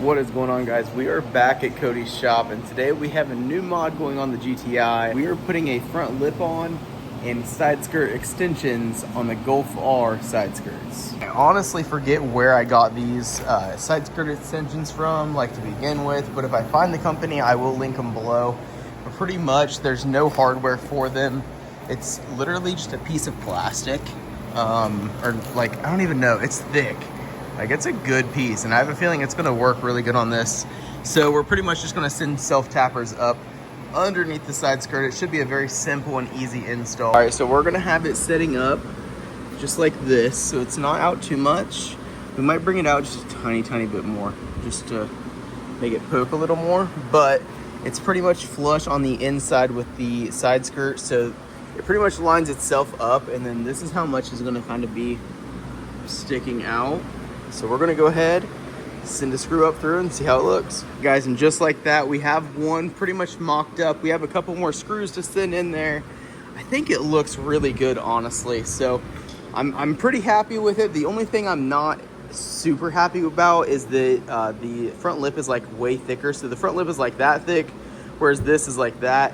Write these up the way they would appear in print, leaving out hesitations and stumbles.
What is going on, guys? We are back at Cody's shop, and today we have a new mod going on the GTI. We are putting a front lip on and side skirt extensions on the Golf R side skirts. I honestly forget where I got these side skirt extensions from, like to begin with, but if I find the company, I will link them below. But pretty much, there's no hardware for them. It's literally just a piece of plastic, or like, I don't even know, it's thick. Like, it's a good piece, and I have a feeling it's gonna work really good on this. So we're pretty much just gonna send self-tappers up underneath the side skirt. It should be a very simple and easy install. All right, so we're gonna have it setting up just like this, so it's not out too much. We might bring it out just a tiny bit more, just to make it poke a little more, but it's pretty much flush on the inside with the side skirt, so it pretty much lines itself up, and then this is how much is gonna kind of be sticking out. So we're gonna go ahead, send a screw up through and see how it looks. Guys, and just like that, we have one pretty much mocked up. We have a couple more screws to send in there. I think it looks really good, honestly. So I'm pretty happy with it. The only thing I'm not super happy about is that the front lip is like way thicker. So the front lip is like that thick, whereas this is like that.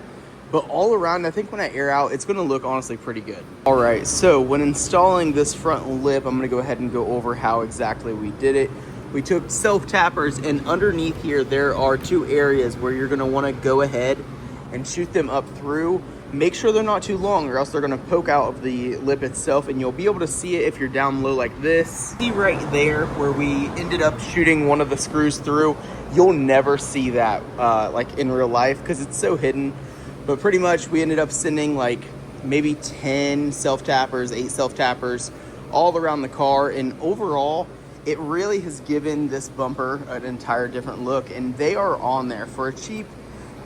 But all around, I think when I air out, it's gonna look honestly pretty good. All right, so when installing this front lip, I'm gonna go ahead and go over how exactly we did it. We took self-tappers, and underneath here, there are two areas where you're gonna wanna go ahead and shoot them up through. Make sure they're not too long, or else they're gonna poke out of the lip itself, and you'll be able to see it if you're down low like this. See right there where we ended up shooting one of the screws through. You'll never see that like in real life, because it's so hidden. But pretty much we ended up sending like maybe 10 self-tappers, 8 self-tappers all around the car. And overall, it really has given this bumper an entire different look. And they are on there for a cheap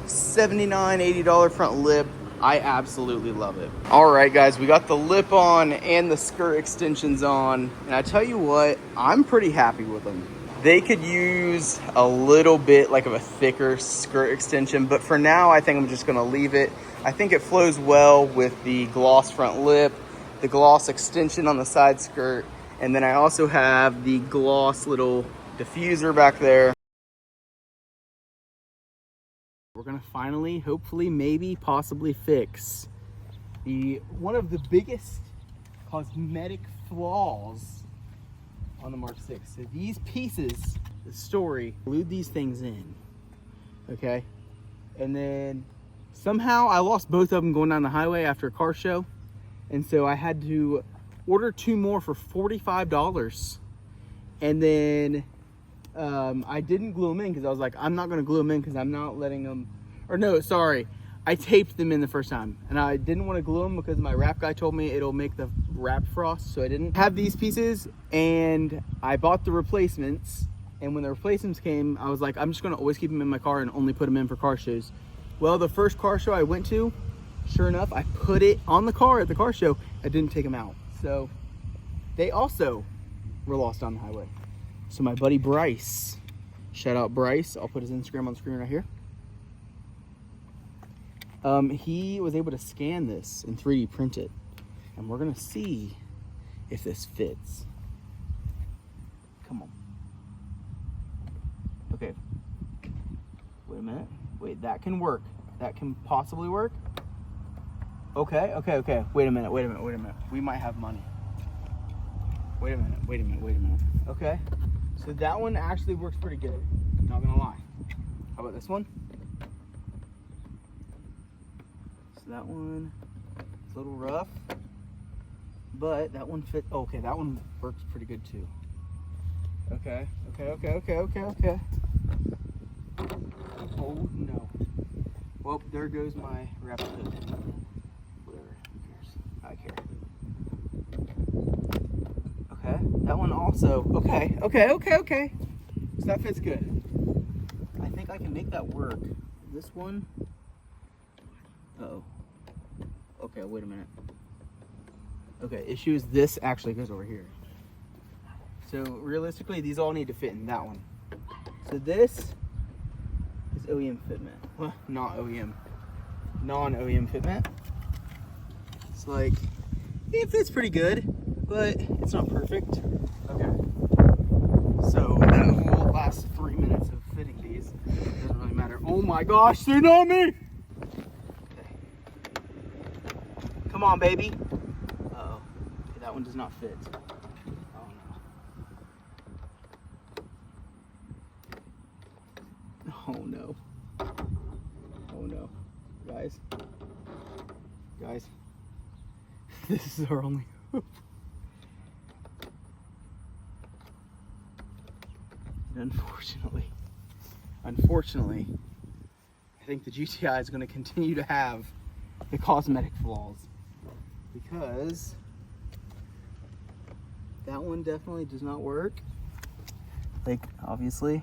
$79, $80 front lip. I absolutely love it. All right, guys, we got the lip on and the skirt extensions on. And I tell you what, I'm pretty happy with them. They could use a little bit like of a thicker skirt extension, but for now, I think I'm just gonna leave it. I think it flows well with the gloss front lip, the gloss extension on the side skirt, and then I also have the gloss little diffuser back there. We're gonna finally, hopefully, maybe, possibly fix one of the biggest cosmetic flaws on the Mark 6. So these pieces, the story, glued these things in, okay? And then somehow I lost both of them going down the highway after a car show. And so I had to order 2 more for $45. And then I didn't glue them in because I was like, I'm not gonna glue them in because I'm not letting them, or no, sorry. I taped them in the first time, and I didn't want to glue them because my wrap guy told me it'll make the wrap frost, so I didn't have these pieces. And I bought the replacements, and when the replacements came, I was like, I'm just going to always keep them in my car and only put them in for car shows. Well, the first car show I went to, sure enough, I put it on the car at the car show. I didn't take them out, so they also were lost on the highway. So my buddy Bryce, shout out Bryce, I'll put his Instagram on the screen right here. He was able to scan this and 3D print it, and we're gonna see if this fits. Come on. Okay. Wait a minute. Wait, that can work. That can possibly work. Okay. Wait a minute. We might have money. Wait a minute. Okay. So that one actually works pretty good. Not gonna lie. How about this one? That one is a little rough, but that one fit. Okay, that one works pretty good too. Okay. Oh no. Well, there goes my wrap hood. Whatever, who cares? I care. Okay, that one also. Okay. So that fits good. I think I can make that work. This one. Uh-oh. Okay, wait a minute. Okay, issue is this actually goes over here. So realistically, these all need to fit in that one. So this is OEM fitment. Well, not OEM. Non-OEM fitment. It's like, it fits pretty good, but it's not perfect. Okay. So that whole last last 3 minutes of fitting these. It doesn't really matter. Oh my gosh, they're not me! Okay. Come on, baby. Uh-oh. Okay, that one does not fit. Oh no. Oh no. Oh no. Guys. Guys. This is our only hope. And unfortunately, I think the GTI is going to continue to have the cosmetic flaws because that one definitely does not work. Like, obviously,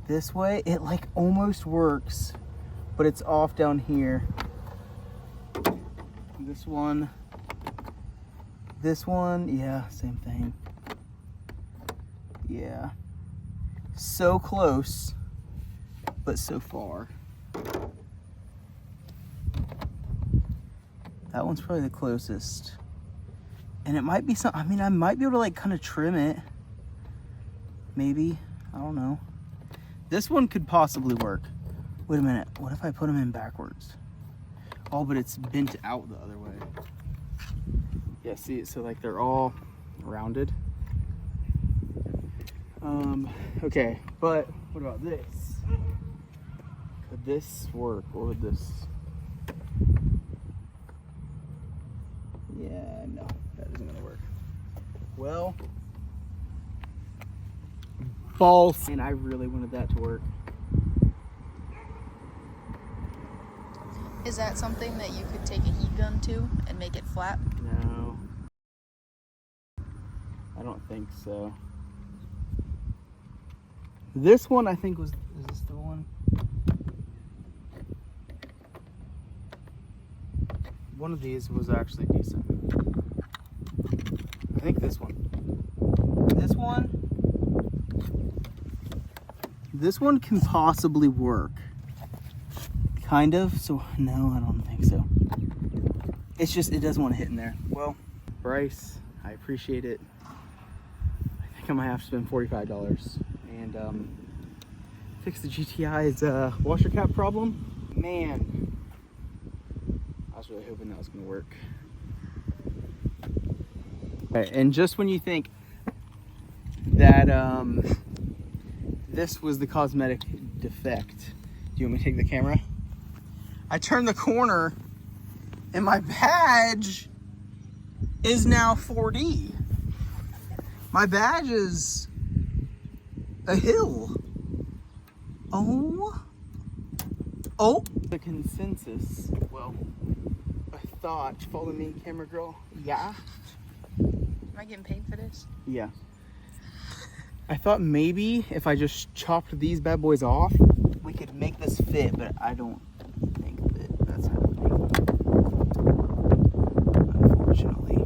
this way it like almost works, but it's off down here. This one, yeah, same thing. Yeah, so close, but so far. That one's probably the closest. And it might be some, I mean, I might be able to like kind of trim it. Maybe, I don't know. This one could possibly work. Wait a minute, what if I put them in backwards? Oh, but it's bent out the other way. Yeah, see, so like they're all rounded. Okay, but what about this? Could this work? What would this? Yeah, no, that isn't gonna work. Well, false. And I really wanted that to work. Is that something that you could take a heat gun to and make it flat? No, I don't think so. This one I think was, is this the one? One of these was actually decent. I think this one. This one can possibly work. Kind of, so no, I don't think so. It's just, it doesn't want to hit in there. Well, Bryce, I appreciate it. I think I might have to spend $45 and fix the GTI's washer cap problem. Man, I was really hoping that was gonna work. All right, and just when you think that this was the cosmetic defect, do you want me to take the camera? I turned the corner and my badge is now 4D. My badge is a hill. Oh. The consensus, well, I thought, follow me, camera girl, yeah. Am I getting paid for this? Yeah. I thought maybe if I just chopped these bad boys off, we could make this fit, but I don't think that that's happening. Unfortunately.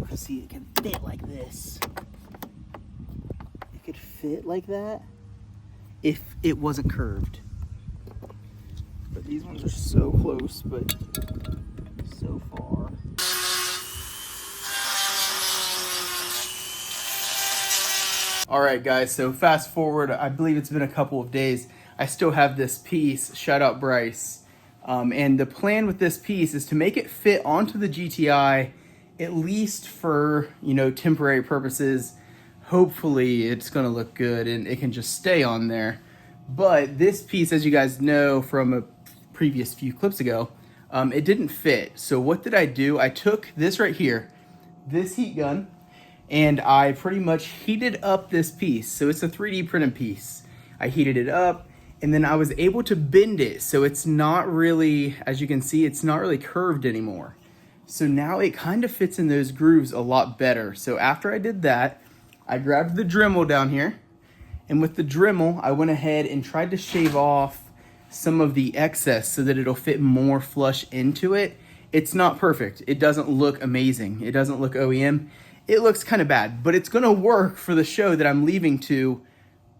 Because see, it can fit like this. It could fit like that if it wasn't curved. But these ones are so close, but so far. All right, guys, so fast forward, I believe it's been a couple of days. I still have this piece, shout out Bryce. And the plan with this piece is to make it fit onto the GTI, at least for, you know, temporary purposes. Hopefully it's gonna look good and it can just stay on there. But this piece, as you guys know from a previous few clips ago, it didn't fit. So what did I do? I took this right here, this heat gun, and I pretty much heated up this piece. So it's a 3D printed piece. I heated it up and then I was able to bend it. So it's not really, as you can see, it's not really curved anymore. So now it kind of fits in those grooves a lot better. So after I did that, I grabbed the Dremel down here, and with the Dremel, I went ahead and tried to shave off some of the excess so that it'll fit more flush into it. It's not perfect. It doesn't look amazing. It doesn't look OEM. It looks kind of bad, but it's gonna work for the show that I'm leaving to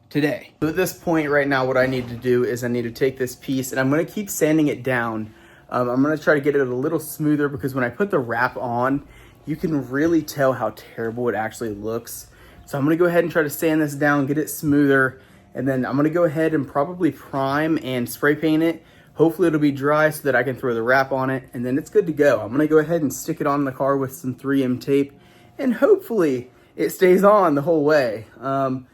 today. So at this point right now, what I need to do is I need to take this piece and I'm gonna keep sanding it down. I'm gonna try to get it a little smoother because when I put the wrap on, you can really tell how terrible it actually looks. So I'm gonna go ahead and try to sand this down, get it smoother, and then I'm gonna go ahead and probably prime and spray paint it. Hopefully it'll be dry so that I can throw the wrap on it, and then it's good to go. I'm gonna go ahead and stick it on the car with some 3M tape, and hopefully it stays on the whole way. I'm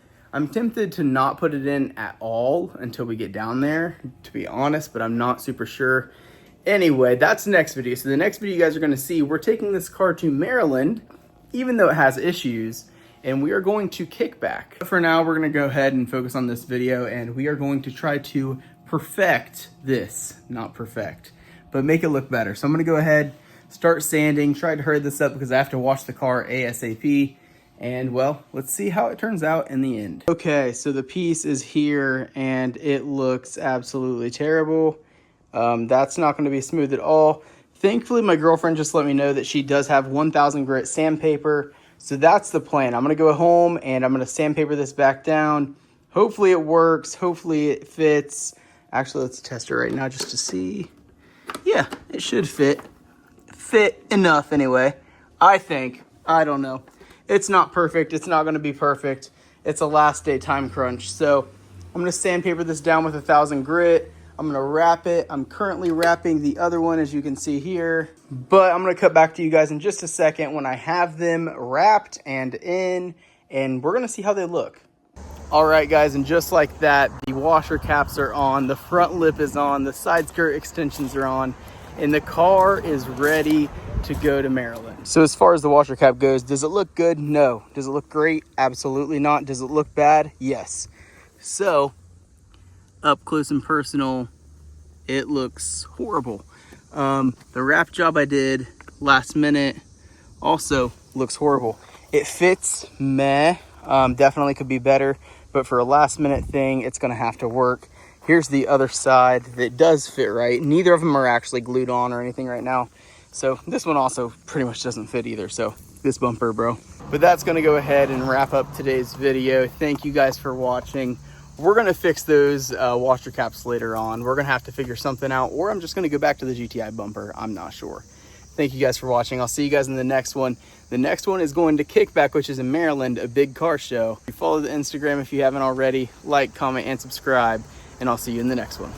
tempted to not put it in at all until we get down there, to be honest, but I'm not super sure. Anyway, that's the next video. So the next video you guys are gonna see, we're taking this car to Maryland, even though it has issues, and we are going to kick back. For now, we're gonna go ahead and focus on this video, and we are going to try to perfect this, not perfect, but make it look better. So I'm gonna go ahead, start sanding, try to hurry this up because I have to wash the car ASAP. And well, let's see how it turns out in the end. Okay, so the piece is here and it looks absolutely terrible. That's not gonna be smooth at all. Thankfully, my girlfriend just let me know that she does have 1000 grit sandpaper. So that's the plan. I'm gonna go home and I'm gonna sandpaper this back down. Hopefully it works, hopefully it fits. Actually, let's test it right now just to see. Yeah, it should fit. Fit enough anyway, I think. I don't know. It's not perfect. It's not going to be perfect. It's a last day time crunch. So I'm going to sandpaper this down with 1000 grit. I'm going to wrap it. I'm currently wrapping the other one, as you can see here. But I'm going to cut back to you guys in just a second when I have them wrapped and in, and we're going to see how they look. All right, guys, and just like that, the washer caps are on, the front lip is on, the side skirt extensions are on, and the car is ready to go to Maryland. So as far as the washer cap goes, does it look good? No. Does it look great? Absolutely not. Does it look bad? Yes. So up close and personal, it looks horrible. The wrap job I did last minute also looks horrible. It fits meh. Definitely could be better, but for a last minute thing, it's gonna have to work. Here's the other side that does fit right. Neither of them are actually glued on or anything right now. So this one also pretty much doesn't fit either. So this bumper, bro. But that's gonna go ahead and wrap up today's video. Thank you guys for watching. We're gonna fix those washer caps later on. We're gonna have to figure something out, or I'm just gonna go back to the GTI bumper. I'm not sure. Thank you guys for watching. I'll see you guys in the next one. The next one is going to Kickback, which is in Maryland, a big car show. Follow the Instagram if you haven't already. Like, comment, and subscribe, and I'll see you in the next one.